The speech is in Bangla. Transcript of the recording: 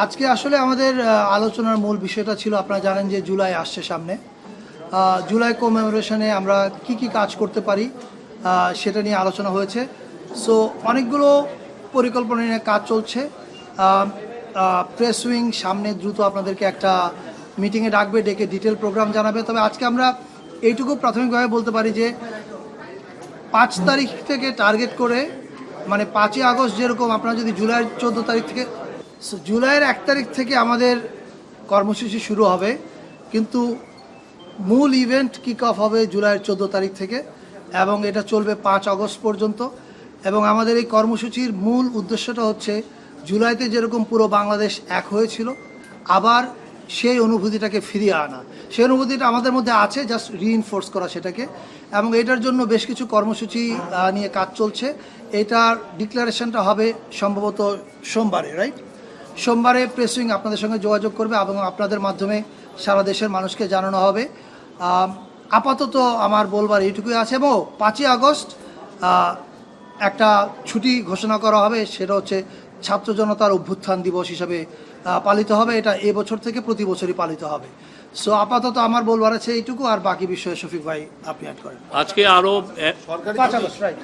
আজকে আসলে আমাদের আলোচনার মূল বিষয়টা ছিল, আপনারা জানেন যে জুলাই আসছে সামনে। জুলাই কমেমোরেশনে আমরা কি কাজ করতে পারি সেটা নিয়ে আলোচনা হয়েছে। সো অনেকগুলো পরিকল্পনা নিয়ে কাজ চলছে। প্রেস উইং সামনে দ্রুত আপনাদেরকে একটা মিটিংয়ে ডাকবে, ডেকে ডিটেল প্রোগ্রাম জানাবে। তবে আজকে আমরা এইটুকু প্রাথমিকভাবে বলতে পারি যে 5 তারিখ থেকে টার্গেট করে, মানে 5ই আগস্ট যেরকম, আপনারা যদি জুলাইয়ের 14 তারিখ থেকে, জুলাইয়ের 1 তারিখ থেকে আমাদের কর্মসূচি শুরু হবে, কিন্তু মূল ইভেন্ট কিক অফ হবে জুলাইয়ের 14 তারিখ থেকে এবং এটা চলবে 5 আগস্ট পর্যন্ত। এবং আমাদের এই কর্মসূচির মূল উদ্দেশ্যটা হচ্ছে জুলাইতে যেরকম পুরো বাংলাদেশ এক হয়েছিল, আবার সেই অনুভূতিটাকে ফিরিয়ে আনা। সেই অনুভূতিটা আমাদের মধ্যে আছে, জাস্ট রিইনফোর্স করা সেটাকে। এবং এটার জন্য বেশ কিছু কর্মসূচি নিয়ে কাজ চলছে। এটার ডিক্লারেশনটা হবে সম্ভবত সোমবারে, রাইট? সোমবারে প্রেস উইং আপনাদের সঙ্গে যোগাযোগ করবে এবং আপনাদের মাধ্যমে সারা দেশের মানুষকে জানানো হবে। আপাতত আমার বলবার এইটুকুই আছে। এবং 5ই আগস্ট একটা ছুটি ঘোষণা করা হবে, সেটা হচ্ছে ছাত্র জনতার অভ্যুত্থান দিবস হিসাবে পালিত হবে। এটা এবছর থেকে প্রতি বছরই পালিত হবে। সো আপাতত আমার বলবার আছে এইটুকু, আর বাকি বিষয়ে শফিক ভাই আপনি অ্যাড করেন। আজকে আরো 5 আগস্ট, রাইট?